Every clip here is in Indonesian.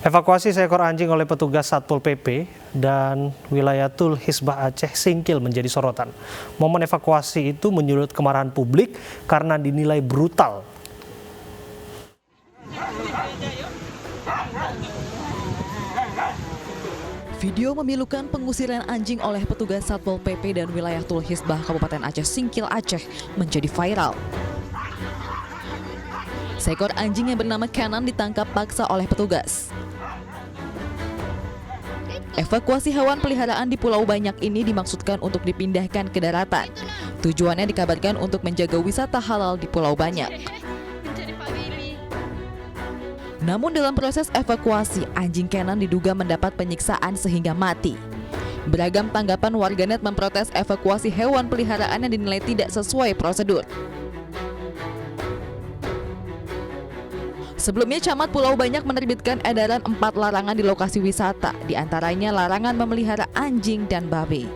Evakuasi seekor anjing oleh petugas Satpol PP dan Wilayatul Hisbah Aceh Singkil menjadi sorotan. Momen evakuasi itu menyulut kemarahan publik karena dinilai brutal. Video memilukan pengusiran anjing oleh petugas Satpol PP dan Wilayatul Hisbah Kabupaten Aceh Singkil Aceh menjadi viral. Seekor anjing yang bernama Canon ditangkap paksa oleh petugas. Evakuasi hewan peliharaan di Pulau Banyak ini dimaksudkan untuk dipindahkan ke daratan. Tujuannya dikabarkan untuk menjaga wisata halal di Pulau Banyak. Namun dalam proses evakuasi, anjing Canon diduga mendapat penyiksaan sehingga mati. Beragam tanggapan warganet memprotes evakuasi hewan peliharaan yang dinilai tidak sesuai prosedur. Sebelumnya, Camat Pulau Banyak menerbitkan edaran 4 larangan di lokasi wisata, diantaranya larangan memelihara anjing dan babi.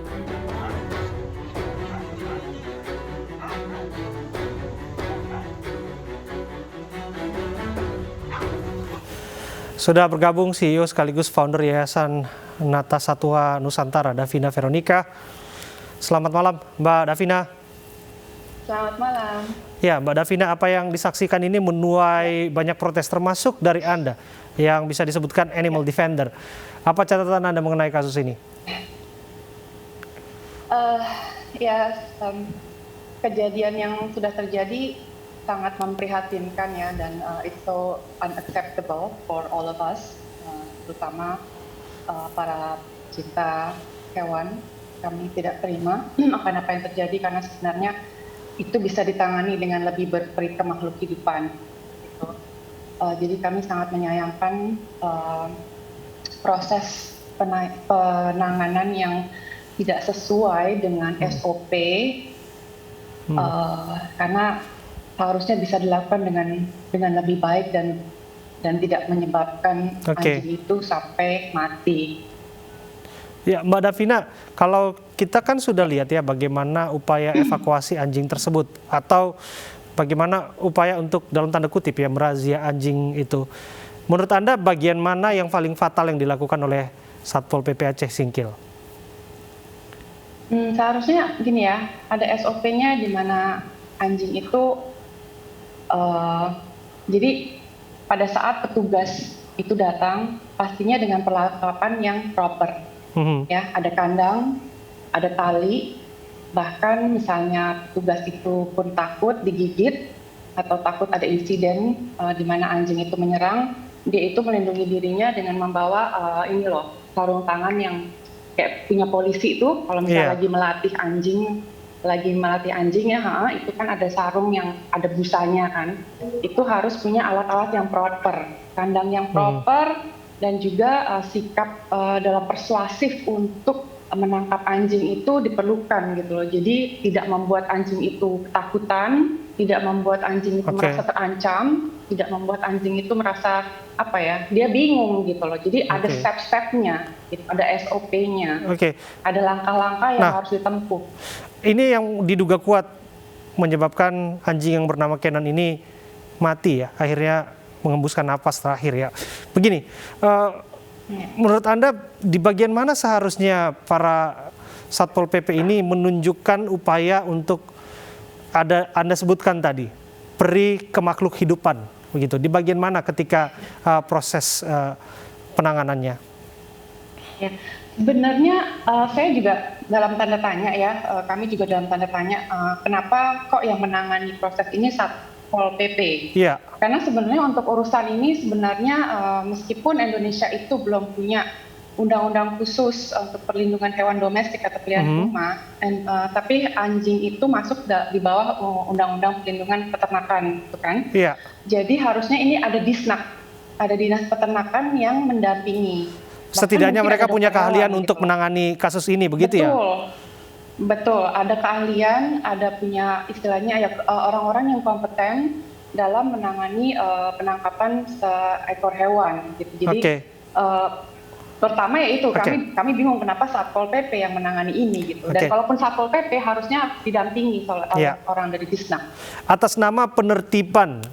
Sudah bergabung CEO sekaligus founder Yayasan Nata Satwa Nusantara, Davina Veronica. Selamat malam, Mbak Davina. Selamat malam. Ya, Mbak Davina, apa yang disaksikan ini menuai banyak protes termasuk dari Anda yang bisa disebutkan animal defender. Apa catatan Anda mengenai kasus ini? Kejadian yang sudah terjadi sangat memprihatinkan ya, dan it's so unacceptable for all of us, terutama para pecinta hewan. Kami tidak terima akan apa yang terjadi karena sebenarnya itu bisa ditangani dengan lebih berperi ke makhluk hidupan. Gitu. Jadi kami sangat menyayangkan proses penanganan yang tidak sesuai dengan SOP, karena harusnya bisa dilakukan dengan lebih baik dan tidak menyebabkan anjing itu sampai mati. Ya, Mbak Davina, kalau kita kan sudah lihat ya bagaimana upaya evakuasi anjing tersebut atau bagaimana upaya untuk dalam tanda kutip ya merazia anjing itu. Menurut Anda bagian mana yang paling fatal yang dilakukan oleh Satpol PP Aceh Singkil? Seharusnya gini ya, ada SOP-nya di mana anjing itu jadi pada saat petugas itu datang pastinya dengan perlengkapan yang proper. Ya, ada kandang, ada tali, bahkan misalnya petugas itu pun takut digigit atau takut ada insiden di mana anjing itu menyerang, dia itu melindungi dirinya dengan membawa sarung tangan yang kayak punya polisi itu kalau misalnya lagi melatih anjing ya, itu kan ada sarung yang ada busanya kan, itu harus punya alat-alat yang proper, kandang yang proper. Dan juga sikap dalam persuasif untuk menangkap anjing itu diperlukan gitu loh. Jadi tidak membuat anjing itu ketakutan, tidak membuat anjing itu merasa terancam, tidak membuat anjing itu merasa dia bingung gitu loh. Jadi ada step-stepnya, gitu, ada SOP-nya, ada langkah-langkah yang harus ditempuh. Ini yang diduga kuat menyebabkan anjing yang bernama Canon ini mati ya, akhirnya mengembuskan napas terakhir ya. Begini, menurut Anda di bagian mana seharusnya para Satpol PP ini menunjukkan upaya untuk Anda sebutkan tadi, peri ke makhluk hidupan, begitu. Di bagian mana ketika proses penanganannya? Ya, sebenarnya saya juga dalam tanda tanya ya, kami juga dalam tanda tanya kenapa kok yang menangani proses ini Satpol PP. Iya. Karena sebenarnya untuk urusan ini sebenarnya meskipun Indonesia itu belum punya undang-undang khusus untuk perlindungan hewan domestik atau peliharaan rumah, tapi anjing itu masuk di bawah undang-undang perlindungan peternakan, gitu kan? Iya. Jadi harusnya ini ada Disnak, ada dinas peternakan yang mendampingi. Setidaknya mereka punya keahlian untuk menangani kasus ini, begitu ya? Betul, ada keahlian, ada punya istilahnya orang-orang yang kompeten dalam menangani penangkapan seekor hewan. Gitu. Jadi pertama ya itu kami bingung kenapa Satpol PP yang menangani ini gitu. Dan kalaupun Satpol PP harusnya didampingi oleh orang dari Disnak. Atas nama penertiban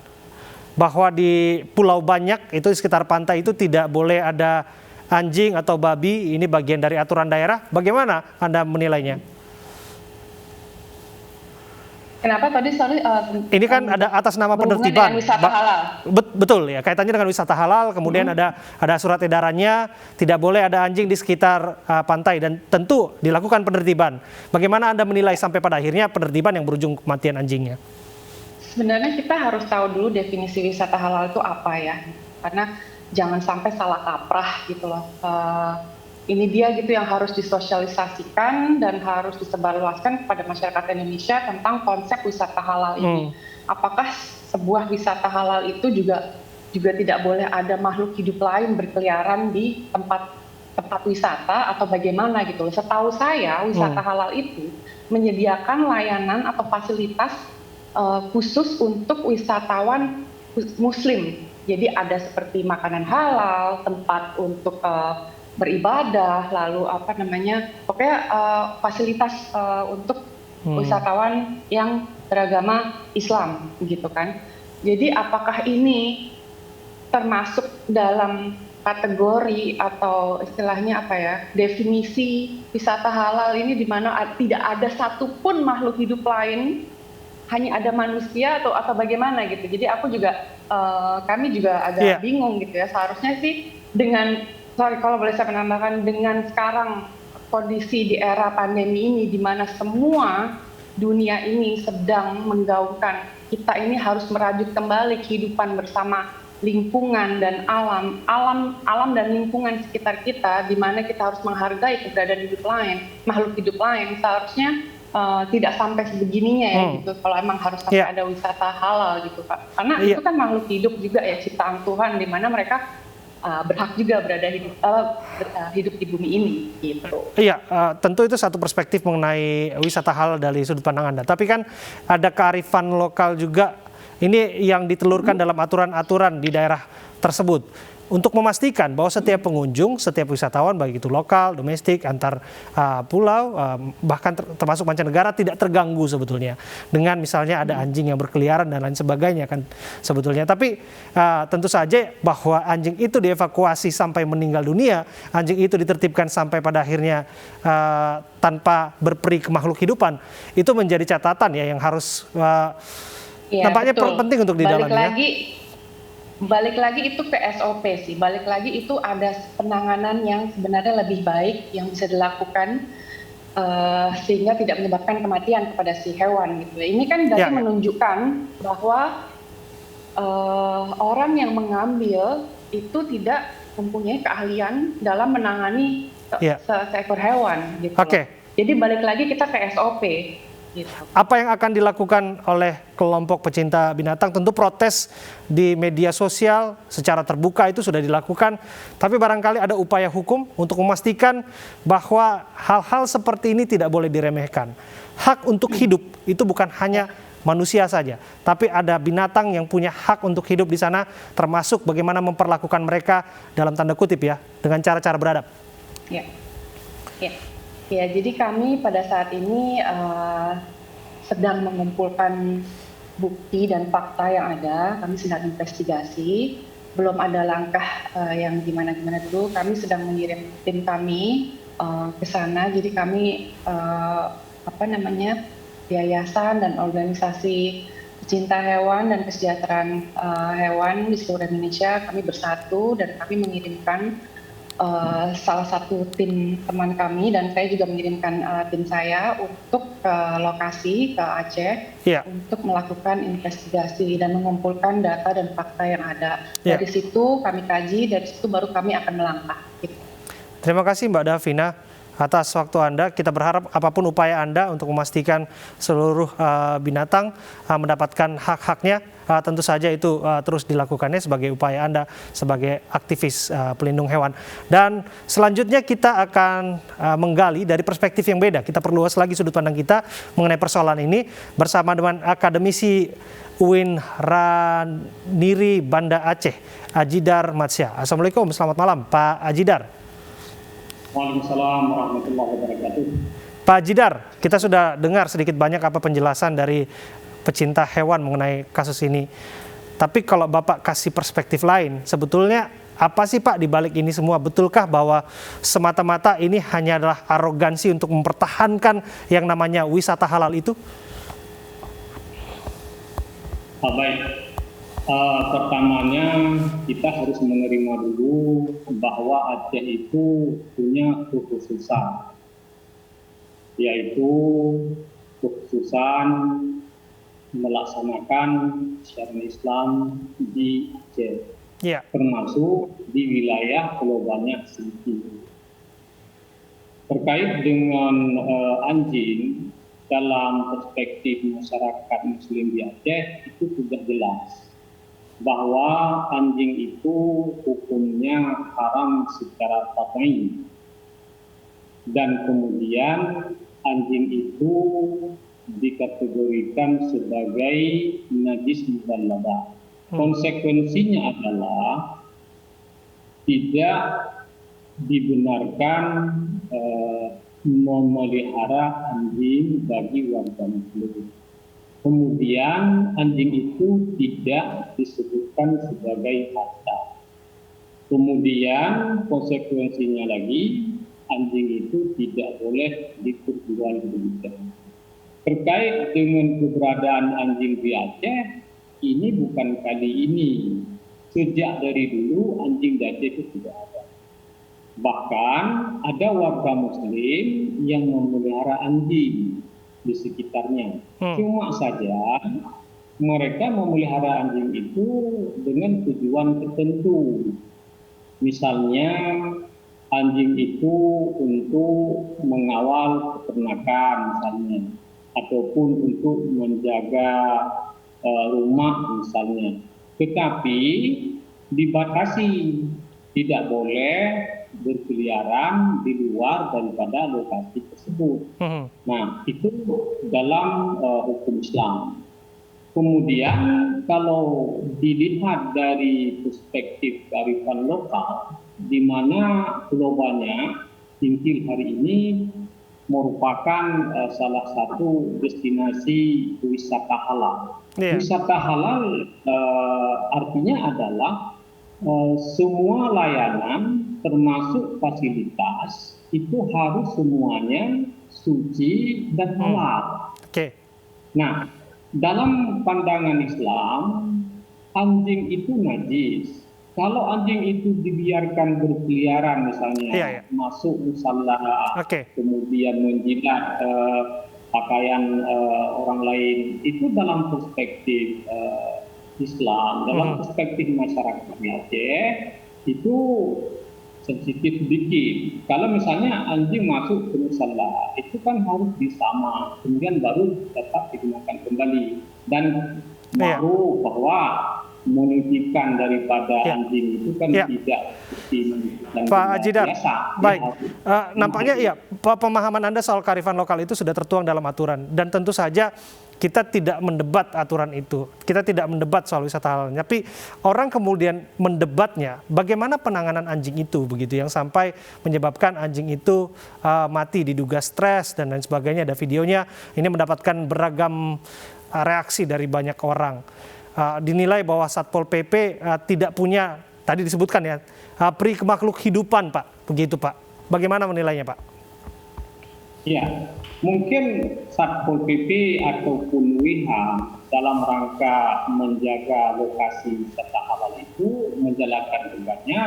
bahwa di pulau banyak itu di sekitar pantai itu tidak boleh ada anjing atau babi, ini bagian dari aturan daerah. Bagaimana Anda menilainya? Kenapa tadi Ini kan ada atas nama berhubungan penertiban. dengan wisata halal. Betul ya, kaitannya dengan wisata halal, kemudian ada surat edarannya, tidak boleh ada anjing di sekitar pantai dan tentu dilakukan penertiban. Bagaimana Anda menilai sampai pada akhirnya penertiban yang berujung kematian anjingnya? Sebenarnya kita harus tahu dulu definisi wisata halal itu apa ya, karena jangan sampai salah kaprah gitu loh. Ini dia gitu yang harus disosialisasikan dan harus disebarluaskan kepada masyarakat Indonesia tentang konsep wisata halal ini. Apakah sebuah wisata halal itu juga tidak boleh ada makhluk hidup lain berkeliaran di tempat wisata atau bagaimana gitu loh. Setahu saya wisata halal itu menyediakan layanan atau fasilitas khusus untuk wisatawan Muslim. Jadi ada seperti makanan halal, tempat untuk beribadah, lalu pokoknya fasilitas untuk wisatawan yang beragama Islam, gitu kan. Jadi apakah ini termasuk dalam kategori atau istilahnya definisi wisata halal ini di mana tidak ada satupun makhluk hidup lain, hanya ada manusia atau bagaimana gitu. Jadi kami juga agak bingung gitu ya. Seharusnya sih kalau boleh saya menambahkan, dengan sekarang kondisi di era pandemi ini di mana semua dunia ini sedang menggaungkan kita ini harus merajut kembali kehidupan bersama lingkungan dan alam dan lingkungan sekitar kita, di mana kita harus menghargai keberadaan makhluk hidup lain. Seharusnya tidak sampai sebegininya ya gitu, kalau emang harus sampai ada wisata halal gitu Pak. Karena itu kan makhluk hidup juga ya, ciptaan Tuhan, di mana mereka berhak juga hidup di bumi ini gitu. Iya, tentu itu satu perspektif mengenai wisata halal dari sudut pandang Anda. Tapi kan ada kearifan lokal juga, ini yang ditelurkan dalam aturan-aturan di daerah tersebut untuk memastikan bahwa setiap pengunjung, setiap wisatawan, baik itu lokal, domestik, antar pulau, bahkan termasuk mancanegara, tidak terganggu sebetulnya dengan misalnya ada anjing yang berkeliaran dan lain sebagainya kan sebetulnya. Tapi tentu saja bahwa anjing itu dievakuasi sampai meninggal dunia, anjing itu ditertibkan sampai pada akhirnya tanpa berperi ke makhluk hidupan, itu menjadi catatan ya yang harus nampaknya penting untuk didalami. Balik lagi itu ke SOP sih, balik lagi itu ada penanganan yang sebenarnya lebih baik yang bisa dilakukan sehingga tidak menyebabkan kematian kepada si hewan gitu. Ini kan berarti menunjukkan bahwa orang yang mengambil itu tidak mempunyai keahlian dalam menangani seekor hewan gitu. Jadi balik lagi kita ke SOP. Gitu. Apa yang akan dilakukan oleh kelompok pecinta binatang? Tentu protes di media sosial secara terbuka itu sudah dilakukan, tapi barangkali ada upaya hukum untuk memastikan bahwa hal-hal seperti ini tidak boleh diremehkan. Hak untuk hidup itu bukan hanya manusia saja, tapi ada binatang yang punya hak untuk hidup di sana, termasuk bagaimana memperlakukan mereka dalam tanda kutip ya, dengan cara-cara beradab. Ya, jadi kami pada saat ini sedang mengumpulkan bukti dan fakta yang ada. Kami sedang investigasi, belum ada langkah yang gimana-gimana dulu. Kami sedang mengirim tim kami ke sana. Jadi kami yayasan dan organisasi pecinta hewan dan kesejahteraan hewan di seluruh Indonesia, kami bersatu dan kami mengirimkan salah satu tim teman kami, dan saya juga mengirimkan tim saya untuk ke lokasi, ke Aceh, untuk melakukan investigasi dan mengumpulkan data dan fakta yang ada. Dari situ kami kaji, dari situ baru kami akan melangkah. Gitu. Terima kasih Mbak Davina atas waktu Anda. Kita berharap apapun upaya Anda untuk memastikan seluruh binatang mendapatkan hak-haknya, tentu saja itu terus dilakukannya sebagai upaya Anda sebagai aktivis pelindung hewan. Dan selanjutnya kita akan menggali dari perspektif yang beda. Kita perluas lagi sudut pandang kita mengenai persoalan ini bersama dengan akademisi UIN Raniri Banda Aceh, Ajidar Matsya. Assalamualaikum, selamat malam Pak Ajidar. Waalaikumsalam warahmatullahi wabarakatuh. Pak Ajidar, kita sudah dengar sedikit banyak apa penjelasan dari pecinta hewan mengenai kasus ini. Tapi kalau Bapak kasih perspektif lain, sebetulnya apa sih Pak di balik ini semua? Betulkah bahwa semata-mata ini hanya adalah arogansi untuk mempertahankan yang namanya wisata halal itu? Baik. Pertamanya kita harus menerima dulu bahwa Aceh itu punya kekhususan, yaitu kekhususan melaksanakan syariat Islam di Aceh, termasuk di wilayah Pulau Banyak Sigi. Terkait dengan anjing, dalam perspektif masyarakat Muslim di Aceh itu sudah jelas bahwa anjing itu hukumnya haram secara qat'i, dan kemudian anjing itu dikategorikan sebagai najis mughalladhah. Konsekuensinya adalah tidak dibenarkan memelihara anjing bagi warga Muslim. Kemudian anjing itu tidak disebutkan sebagai harta. Kemudian konsekuensinya lagi, anjing itu tidak boleh diperjualbelikan. Terkait dengan keberadaan anjing di Aceh, ini bukan kali ini. Sejak dari dulu anjing di Aceh itu sudah ada. Bahkan ada warga Muslim yang memelihara anjing di sekitarnya. Cuma saja mereka memelihara anjing itu dengan tujuan tertentu. Misalnya anjing itu untuk mengawal peternakan misalnya, ataupun untuk menjaga rumah misalnya. Tetapi dibatasi, tidak boleh berkeliaran di luar daripada lokasi tersebut. Nah, itu dalam hukum Islam. Kemudian kalau dilihat dari perspektif kearifan lokal, di mana Pulau Banyak Singkil hari ini merupakan salah satu destinasi wisata halal. Wisata halal artinya adalah semua layanan termasuk fasilitas itu harus semuanya suci dan halal. Nah, dalam pandangan Islam, anjing itu najis. Kalau anjing itu dibiarkan berkeliaran misalnya, masuk musala, kemudian menjilat pakaian orang lain, itu dalam perspektif Islam, dalam perspektif masyarakat Aceh, itu sensitif sedikit. Kalau misalnya anjing masuk ke musala, itu kan harus disama, kemudian baru tetap digunakan kembali. Dan baru bahwa menitipkan daripada anjing itu kan tidak Pak Ajidar, baik. Nampaknya pemahaman Anda soal kearifan lokal itu sudah tertuang dalam aturan, dan tentu saja kita tidak mendebat aturan itu, kita tidak mendebat soal wisata halal. Tapi orang kemudian mendebatnya, bagaimana penanganan anjing itu begitu, yang sampai menyebabkan anjing itu mati, diduga stres dan lain sebagainya. Ada videonya, ini mendapatkan beragam reaksi dari banyak orang. Dinilai bahwa Satpol PP tidak punya, tadi disebutkan ya, pri makhluk hidupan, Pak, begitu Pak. Bagaimana menilainya, Pak? Ya, mungkin Satpol PP ataupun WIHA dalam rangka menjaga lokasi wisata halal itu menjalankan tugasnya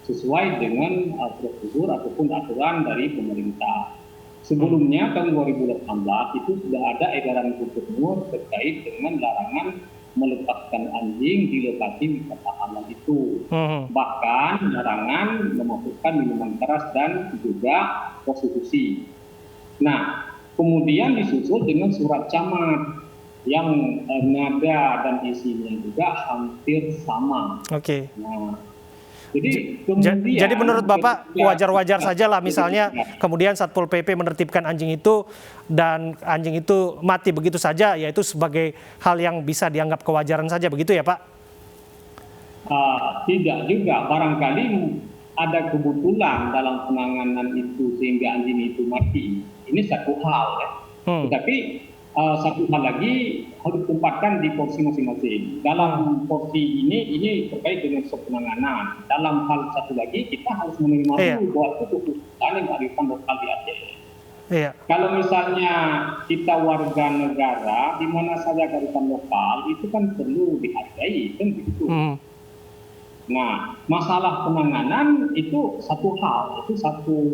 sesuai dengan prosedur ataupun aturan dari pemerintah. Sebelumnya tahun 2018 itu sudah ada edaran gubernur terkait dengan larangan melepaskan anjing di lokasi wisata halal itu. Bahkan larangan memasukkan minuman keras dan juga prostitusi. Nah, kemudian disusul dengan surat camat yang nada dan isinya juga hampir sama. Nah, jadi menurut Bapak wajar-wajar saja lah misalnya kemudian Satpol PP menertibkan anjing itu dan anjing itu mati begitu saja, yaitu sebagai hal yang bisa dianggap kewajaran saja, begitu ya Pak? Tidak juga, barangkali ada kebetulan dalam penanganan itu sehingga anjing itu mati. Ini satu hal ya. Tetapi satu hal lagi harus ditempatkan di porsi masing-masing. Dalam porsi ini terkait dengan penanganan. Dalam hal satu lagi kita harus menerima dulu bahwa itu keputusan yang kearifan lokal di Aceh. Iya. Kalau misalnya kita warga negara di mana saja kearifan lokal itu kan perlu dihargai, kan begitu. Nah, masalah penanganan itu satu hal, itu satu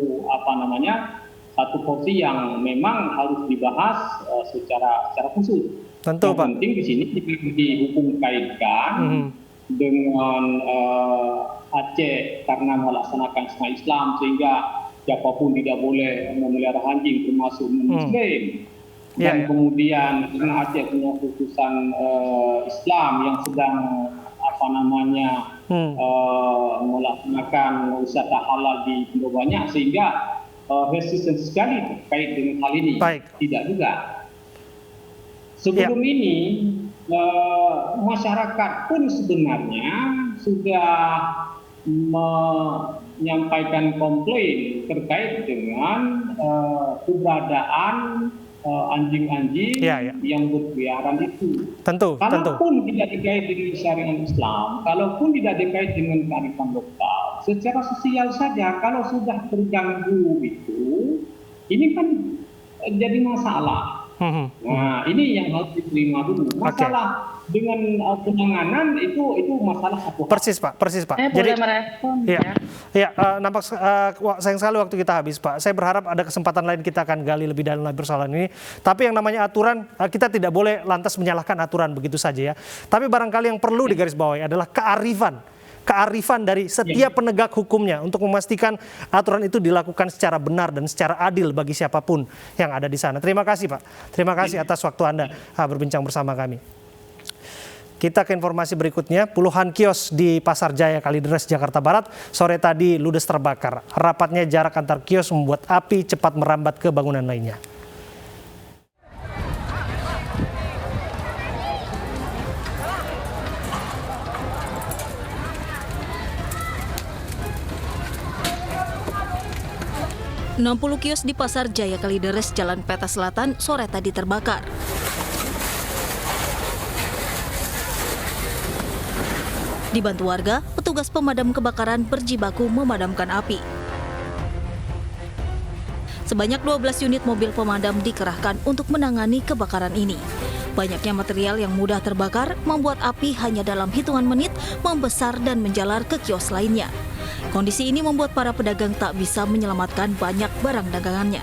porsi yang memang harus dibahas secara khusus. Tentu, yang Pak. penting di sini dihukum kaitkan dengan Aceh karena melaksanakan syariat Islam sehingga siapapun tidak boleh memelihara anjing termasuk Muslim. Dan kemudian karena Aceh punya keputusan Islam yang sedang melaksanakan wisata halal di Indo banyak sehingga resisten sekali terkait dengan hal ini. Tidak juga. Sebelum ini masyarakat pun sebenarnya sudah menyampaikan komplain terkait dengan keberadaan anjing-anjing yang berkeliaran itu. Kalaupun tidak dikait dengan syariat Islam, kalaupun tidak dikait dengan kearifan lokal, secara sosial saja kalau sudah terganggu itu, ini kan jadi masalah. Nah, ini yang harus diterima dulu. Masalah dengan penanganan itu masalah satu. Persis Pak. Jadi boleh merespon nampak sayang sekali waktu kita habis Pak. Saya berharap ada kesempatan lain kita akan gali lebih dalam lagi persoalan ini. Tapi yang namanya aturan, kita tidak boleh lantas menyalahkan aturan begitu saja ya. Tapi barangkali yang perlu digarisbawahi adalah kearifan dari setiap penegak hukumnya untuk memastikan aturan itu dilakukan secara benar dan secara adil bagi siapapun yang ada di sana. Terima kasih Pak. Terima kasih atas waktu Anda berbincang bersama kami. Kita ke informasi berikutnya. Puluhan kios di Pasar Jaya Kalideres, Jakarta Barat sore tadi ludes terbakar. Rapatnya jarak antar kios membuat api cepat merambat ke bangunan lainnya. ...60 kios di Pasar Jaya Kalideres, Jalan Peta Selatan, sore tadi terbakar. Dibantu warga, petugas pemadam kebakaran berjibaku memadamkan api. Sebanyak 12 unit mobil pemadam dikerahkan untuk menangani kebakaran ini. Banyaknya material yang mudah terbakar membuat api hanya dalam hitungan menit membesar dan menjalar ke kios lainnya. Kondisi ini membuat para pedagang tak bisa menyelamatkan banyak barang dagangannya.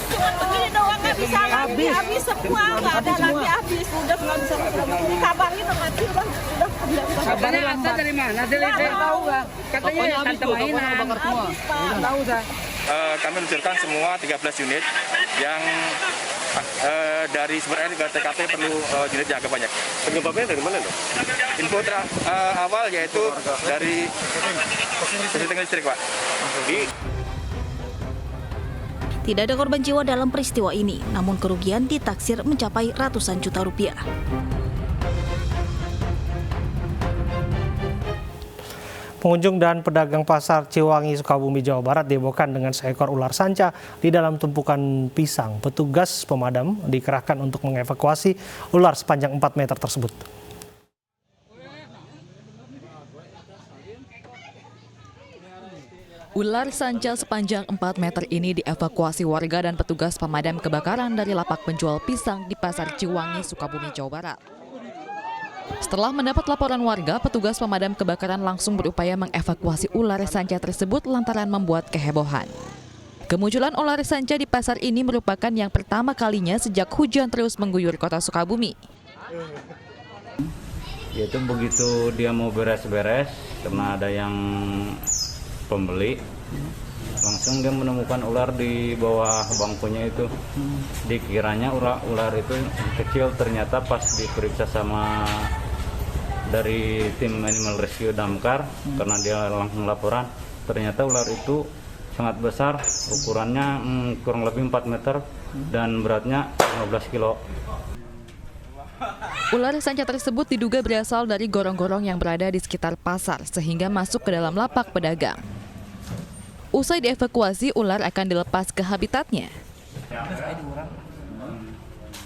Cuma begini doang nggak bisa lagi, habis semua, nggak ada lagi habis, udah nggak bisa lagi. Kabarnya udah mati, udah. Kabarnya asal dari mana? Saya tahu nggak? Katanya tante mainan. Tahu dah. Kami luncurkan semua 13 unit yang dari sumber air ke TKP perlu unit yang agak banyak. Penyebabnya dari mana dong? Info awal yaitu dari korsleting listrik, Pak. Tidak ada korban jiwa dalam peristiwa ini, namun kerugian ditaksir mencapai ratusan juta rupiah. Pengunjung dan pedagang pasar Ciwangi, Sukabumi, Jawa Barat dihebohkan dengan seekor ular sanca di dalam tumpukan pisang. Petugas pemadam dikerahkan untuk mengevakuasi ular sepanjang 4 meter tersebut. Ular sanca sepanjang 4 meter ini dievakuasi warga dan petugas pemadam kebakaran dari lapak penjual pisang di Pasar Ciwangi, Sukabumi, Jawa Barat. Setelah mendapat laporan warga, petugas pemadam kebakaran langsung berupaya mengevakuasi ular sanca tersebut lantaran membuat kehebohan. Kemunculan ular sanca di pasar ini merupakan yang pertama kalinya sejak hujan terus mengguyur kota Sukabumi. Yaitu begitu dia mau beres-beres, karena ada yang pembeli, langsung dia menemukan ular di bawah bangkunya itu. Dikiranya ular itu kecil, ternyata pas diperiksa sama dari tim Animal Rescue Damkar, karena dia langsung laporan, ternyata ular itu sangat besar, ukurannya kurang lebih 4 meter dan beratnya 15 kilo. Ular sanca tersebut diduga berasal dari gorong-gorong yang berada di sekitar pasar sehingga masuk ke dalam lapak pedagang. Usai dievakuasi, ular akan dilepas ke habitatnya.